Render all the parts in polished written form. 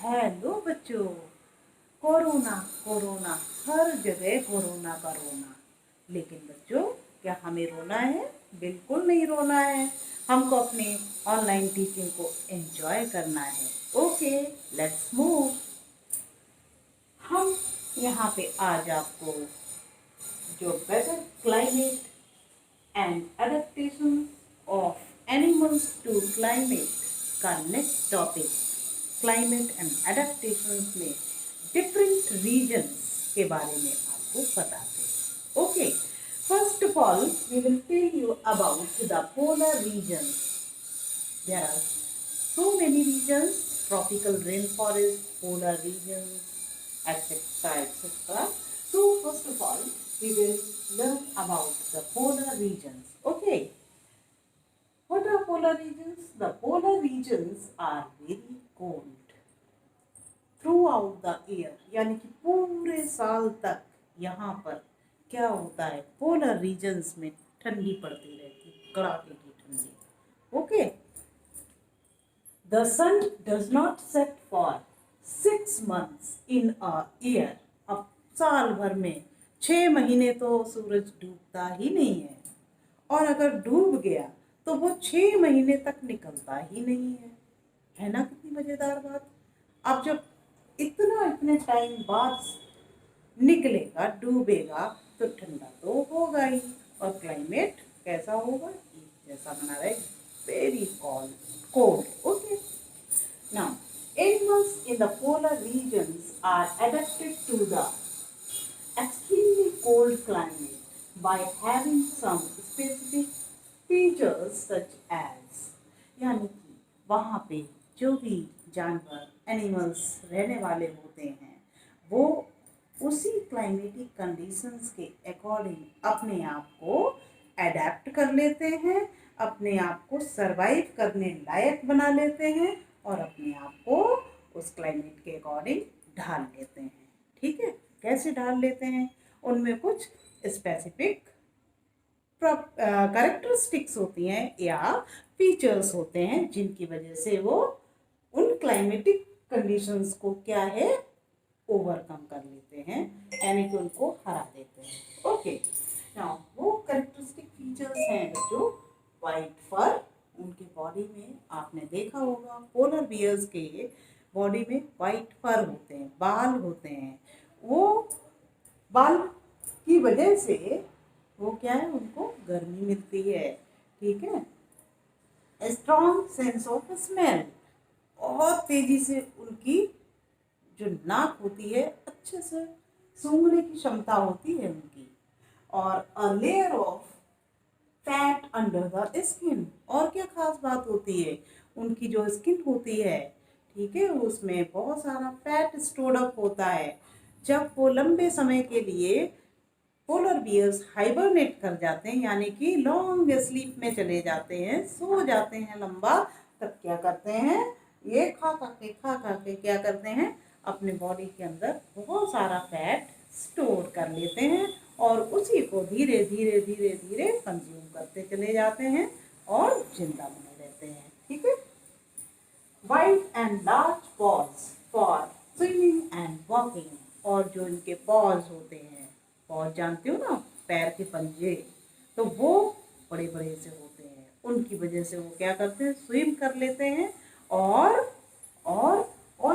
Hello बच्चों। Corona corona, हर जगह corona का रोना। लेकिन बच्चों, क्या हमें रोना है? बिल्कुल नहीं रोना है। हमको अपने ऑनलाइन टीचिंग को एंजॉय करना है। Okay, let's move. हम यहाँ पे आज आपको जो better climate and adaptation of animals to climate का next topic, climate and adaptation में डिफरेंट रीजन्स के बारे में आपको बताते। Okay, first of all we will tell you about the polar regions. There are so many regions: tropical rainforest, polar regions, etc., etc. So first of all we will learn about the polar regions. Okay, what are polar regions? The polar regions are very cold throughout the year, यानी कि पूरे साल तक यहाँ पर क्या होता है, पोलर रीजन्स में ठंडी पड़ती रहती, कड़ाके की ठंडी। Okay, the sun does not set for 6 months in a year. अब साल भर में 6 महीने तो सूरज डूबता ही नहीं है, और अगर डूब गया तो वो 6 महीने तक निकलता ही नहीं है ना? कितनी मजेदार बात। अब जब इतने टाइम बाद निकलेगा, डूबेगा, तो ठंडा तो होगा ही, और क्लाइमेट कैसा होगा? जैसा बना रहे, very cold. Okay, now animals in the polar regions are adapted to the extremely cold climate by having some specific features such as, यानी कि वहाँ पे जो भी जानवर, एनिमल्स रहने वाले होते हैं, वो उसी क्लाइमेटिक कंडीशंस के अकॉर्डिंग अपने आप को अडेप्ट कर लेते हैं, अपने आप को सरवाइव करने लायक बना लेते हैं, और अपने आप को उस क्लाइमेट के अकॉर्डिंग ढाल लेते हैं। ठीक है, कैसे ढाल लेते हैं? उनमें कुछ स्पेसिफिक कैरेक्टरिस्टिक्स होती हैं या फीचर्स होते हैं, जिनकी वजह से वो उन क्लाइमेटिक कंडीशंस को क्या है, ओवरकम कर लेते हैं, यानी कि उनको हरा देते हैं। ओके, नाउ वो कैरेक्टरिस्टिक फीचर्स हैं बच्चों, वाइट फर। उनके बॉडी में आपने देखा होगा, पोलर बियर्स के बॉडी में वाइट फर होते हैं, बाल होते हैं। वो बाल की वजह से वो क्या है, उनको गर्मी मिलती है। ठीक है, स्ट्रॉन्ग सेंस ऑफ स्मेल, बहुत तेजी से उनकी जो नाक होती है, अच्छे से सूंघने की क्षमता होती है उनकी, और a layer of fat under the skin. और क्या खास बात होती है, उनकी जो स्किन होती है, ठीक है, उसमें बहुत सारा फैट स्टोर्ड अप होता है। जब वो लंबे समय के लिए पोलर बियर्स हाइबरनेट कर जाते हैं, यानी कि लॉन्ग स्लीप में चले जाते हैं, सो जाते हैं लंबा, तब क्या करते हैं, ये खा खा के क्या करते हैं, अपने बॉडी के अंदर बहुत सारा फैट स्टोर कर लेते हैं, और उसी को धीरे धीरे धीरे धीरे कंज्यूम करते चले जाते हैं और जिंदा बने रहते हैं। ठीक है, wide and large pause for swimming and walking, और जो इनके पॉज होते हैं, पॉज जानते हो ना, पैर के पंजे, तो वो बड़े बड़े से होते हैं, उनकी वजह से वो क्या करते हैं, स्विम कर लेते हैं, और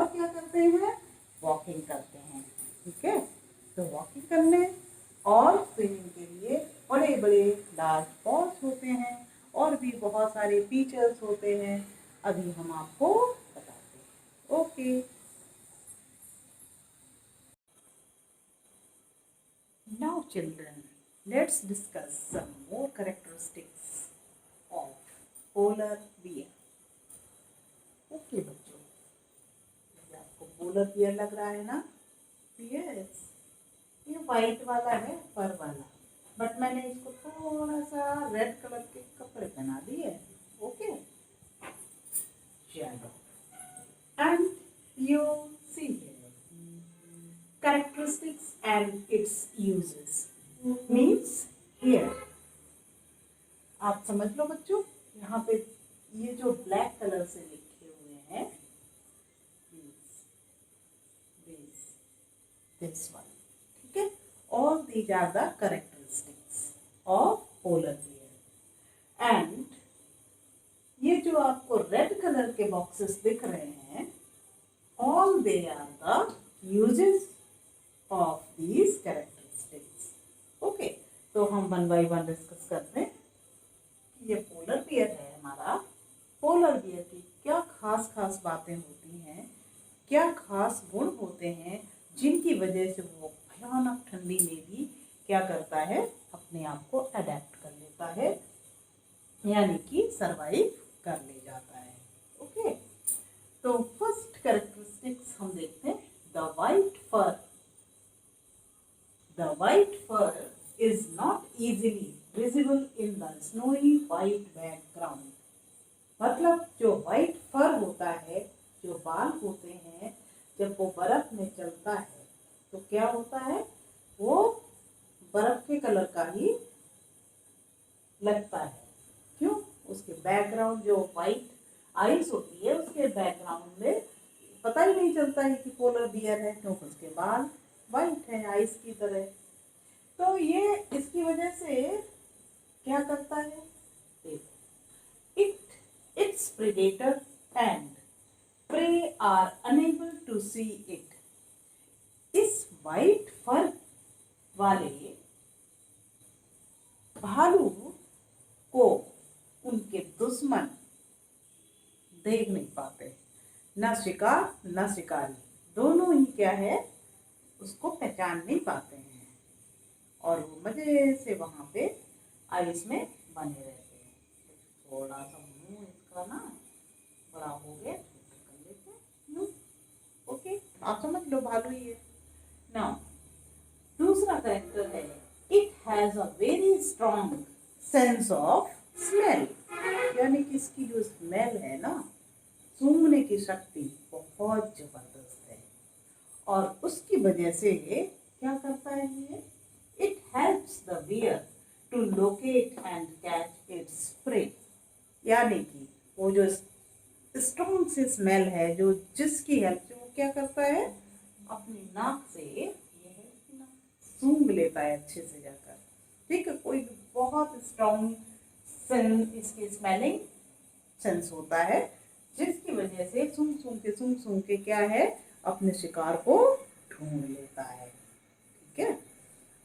क्या करते हैं, वॉकिंग करते हैं। ठीक है, तो वॉकिंग करने और स्विमिंग के लिए बड़े बड़े लार्ज पॉज होते हैं, और भी बहुत सारे फीचर्स होते हैं, अभी हम आपको बताते हैं। Okay, now children, let's discuss some more characteristics of polar bear. Okay बच्चों, ये आपको पोलर बियर लग रहा है ना? यस, ये वाइट वाला है, फर वाला, बट मैंने इसको थोड़ा सा रेड कलर के कपड़े पहना दिए। ओके, चलो, and you see characteristics and its uses means here, आप समझ लो बच्चों, यहाँ पे ये जो ब्लैक कलर से लिखे हुए हैं, this one. ठीक है, all these are the characteristics of polar bear. And ये जो आपको रेड कलर के बॉक्सेस दिख रहे हैं, all they are the uses of these characteristics. Okay, तो हम वन बाई वन डिस्कस करते हैं कि ये पोलर बियर है हमारा। पोलर बियर की क्या खास खास बातें होती हैं, क्या खास गुण होते हैं जिनकी वजह से वो भयानक ठंडी में भी क्या करता है, अपने आप को अडेप्ट कर लेता है, यानी कि सरवाइव कर ले जाता है। ओके, तो फर्स्ट कैरेक्टरिस्टिक्स हम देखते हैं, the white fur. The white fur is not easily visible in the snowy white background. मतलब जो वाइट फर होता है, जो बाल होते हैं, जब वो बर्फ में चलता है तो क्या होता है, वो बर्फ के कलर का ही लगता है। क्यों? उसके बैकग्राउंड जो वाइट आइस होती है, उसके बैकग्राउंड में पता ही नहीं चलता है कि पोलर बियर है, क्योंकि उसके बाल वाइट है आइस की तरह। तो ये इसकी वजह से क्या करता है, its predator and prey are unable to see it. इस वाइट फर वाले भालू को उनके दुश्मन देख नहीं पाते, न शिकार न शिकारी, दोनों ही क्या है, उसको पहचान नहीं पाते हैं, और वो मजे से वहाँ पे आइस में बने रहते हैं। थोड़ा सा मुंह इसका ना बड़ा हो गया, छोटा कर लेते हैं। ओके, आप समझ लो भालू ही है। नाउ दूसरा कैरेक्टर है, it has a very strong sense of smell, यानी कि इसकी जो स्मेल है ना, सूंघने की शक्ति बहुत जबरदस्त है, और उसकी वजह से क्या करता है ये, it helps the bear to locate and catch its prey, यानी कि वो जो स्ट्रॉन्ग सी स्मेल है, जो जिसकी हेल्प से वो क्या करता है, अपनी नाक से यह सूंघ लेता है अच्छे से जाकर। ठीक है, कोई बहुत स्ट्रॉन्ग इसकी स्मेलिंग सेंस होता है, जिसकी वजह से सूंघ सूंघ के क्या है, अपने शिकार को ढूंढ लेता है। ठीक है,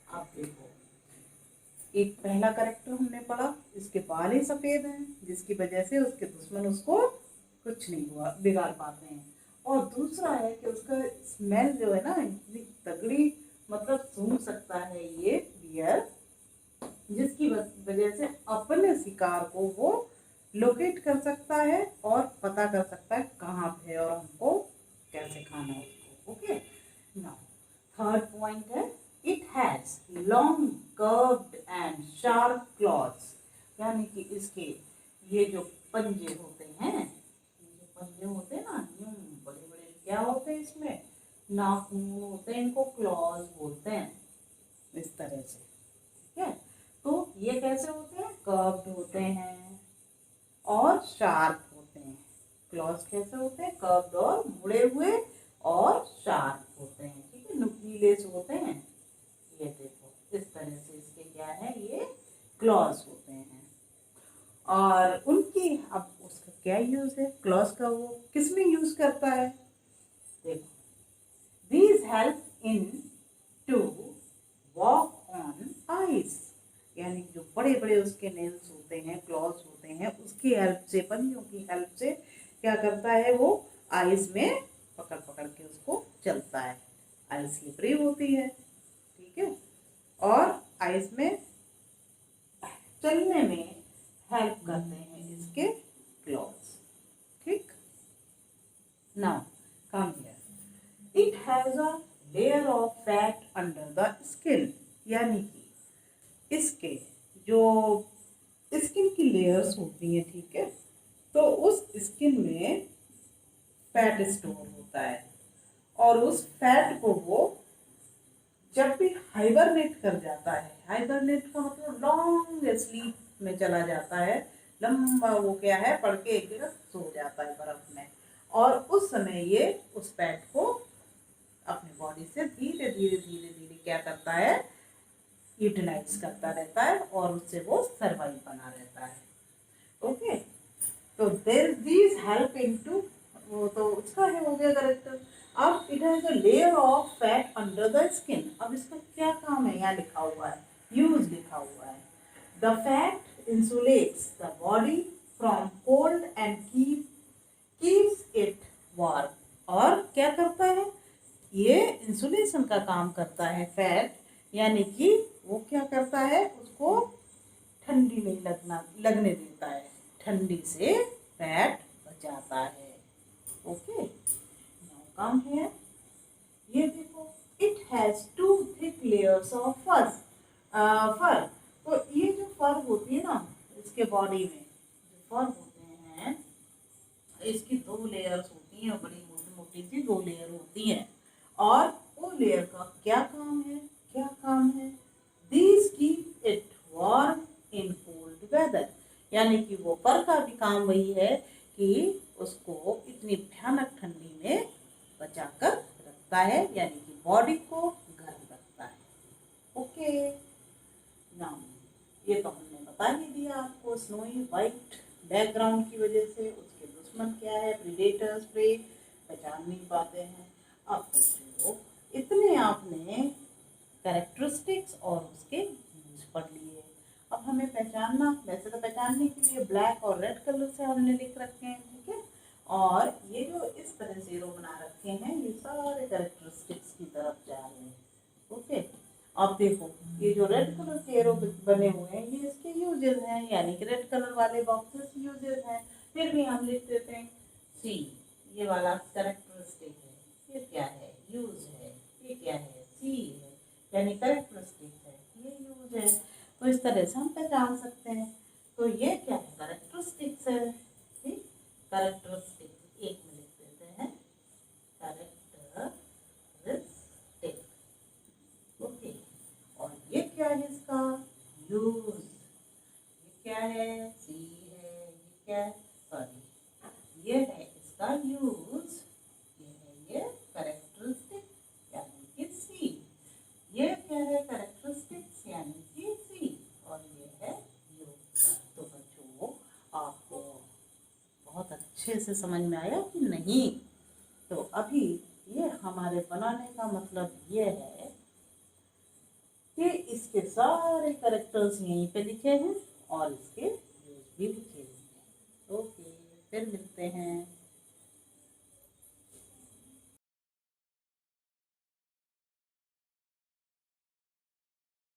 आप देखो, एक पहला कैरेक्टर हमने पढ़ा, इसके बाल ही सफेद हैं, जिसकी वजह से उसके दुश्मन उसको कुछ नहीं हुआ, बिगाड़ पाते हैं। और दूसरा है कि उसका स्मेल जो है ना, इतनी तगड़ी, मतलब सूंघ सकता है ये बियर, जिसकी वजह से अपने शिकार को वो लोकेट कर सकता है और पता कर सकता है कहाँ पे और हमको कैसे खाना है उसको। ओके, नाउ थर्ड पॉइंट है, it has long curved and sharp clause, यानी कि इसके ये जो पंजे होते हैं, ना, यूं बड़े बड़े क्या होते हैं, इसमें नाखून होते हैं, इनको क्लॉज बोलते हैं, इस तरह से। ठीक है, तो ये कैसे होते हैं, कर्व्ड होते हैं और शार्प होते हैं। क्लॉज कैसे होते हैं, कर्व्ड और मुड़े हुए और शार्प होते हैं। ठीक है, नुकीले से होते हैं, ये देखो इस तरह से इसके क्या है, ये क्लॉज होते हैं। और उनकी अब उसका क्या यूज है, क्लॉज का वो किस में यूज करता है, देखो, these help in to walk on ice, यानी जो बड़े बड़े उसके नेल्स होते हैं, क्लॉज होते हैं, उसकी हेल्प से, पंजों की हेल्प से क्या करता है, वो आइस में पकड़ पकड़ के उसको चलता है। आइस स्लिपरी होती है, ठीक है, और आइस में चलने में हेल्प करते हैं इसके क्लॉज। ठीक, now come here, it has a layer of fat under the skin, यानी कि इसके जो स्किन की लेयर्स होती हैं, ठीक है, तो उस स्किन में फैट स्टोर होता है, और उस फैट को वो जब भी हाइबरनेट कर जाता है, हाइबरनेट का मतलब लॉन्ग स्लीप में चला जाता है, लंबा वो क्या है, पड़ के एक जगह सो जाता है बर्फ में, और उस समय ये उस फैट को अपने बॉडी से धीरे धीरे धीरे धीरे क्या करता है, यूटिलाइज करता रहता है और उससे वो सर्वाइव बना रहता है। ओके, तो देयर दीज हेल्प इनटू, वो तो उसका है हो गया करेक्टर। अब it has a layer of fat under the skin. अब इसका क्या काम है, यहाँ लिखा हुआ है, यूज लिखा हुआ है। The fat insulates the body from cold and keeps it warm. और क्या करता है, ये इंसुलेशन का काम करता है फैट, यानी कि वो क्या करता है, उसको ठंडी नहीं लगने देता है, ठंडी से फैट बचाता है। ओके, नाउ कम हियर, ये देखो, it has two thick layers of fur. Fur, तो ये जो फर होती है ना इसके बॉडी में, जो फर होते हैं इसकी दो लेयर्स होती हैं, बड़ी मोटी मोटी सी दो लेयर होती हैं। और वो लेयर का क्या काम है, क्या काम है, these keep it warm in cold weather. यानी कि वो फर का भी काम वही है कि उसको इतनी भयानक ठंडी में बचाकर रखता है, यानी कि बॉडी को गर्म रखता है। ओके, नाउ ये तो हमने बता ही दिया आपको, स्नोई वाइट बैकग्राउंड की वजह से उसके दुश्मन क्या है, प्रीडेटर्स, प्रे, पहचान नहीं पाते हैं। अब बच्चों, इतने आपने कैरेक्टरिस्टिक्स और उसके यूज पढ़ लिए। अब हमें पहचानना, वैसे तो पहचानने के लिए ब्लैक और रेड कलर से हमने लिख रखे हैं, ठीक है। और ये जो इस तरह से एरो बना रखे हैं, ये सारे कैरेक्टरिस्टिक्स की तरफ जा रहे हैं। ओके, अब देखो, ये जो रेड कलर के एरो बने हुए हैं ये इसके यूजेस हैं, यानी कि रेड कलर वाले बॉक्सेस यूजेस हैं। फिर भी हम लिख देते हैं सी, ये वाला कैरेक्टरिस्टिक है, ये क्या है, यूज है, ये क्या है, सी है, यानी कैरेक्टरिस्टिक है, ये यूज है। तो इस तरह से हम पहचान सकते हैं। तो ये क्या है, कैरेक्टरिस्टिक्स है, ठीक, कैरेक्टरिस्टिक एक में लिख देते हैं, कैरेक्टरिस्टिक। ओके, और ये क्या है इसका यूज, ये क्या है, सी है, ये क्या है, सॉरी, ये है इसका यूज, ये है ये कैरेक्टरिस्टिक यानी कि सी, ये क्या है, कैरेक्टरिस्टिक्स यानी कि सी, और ये है यूज। तो बच्चों, आपको बहुत अच्छे से समझ में आया कि नहीं? तो अभी ये हमारे बनाने का मतलब ये है कि इसके सारे कैरेक्टर्स यहीं पे लिखे हैं और इसके यूज भी लिखे हुए हैं। ओके, फिर मिलते हैं।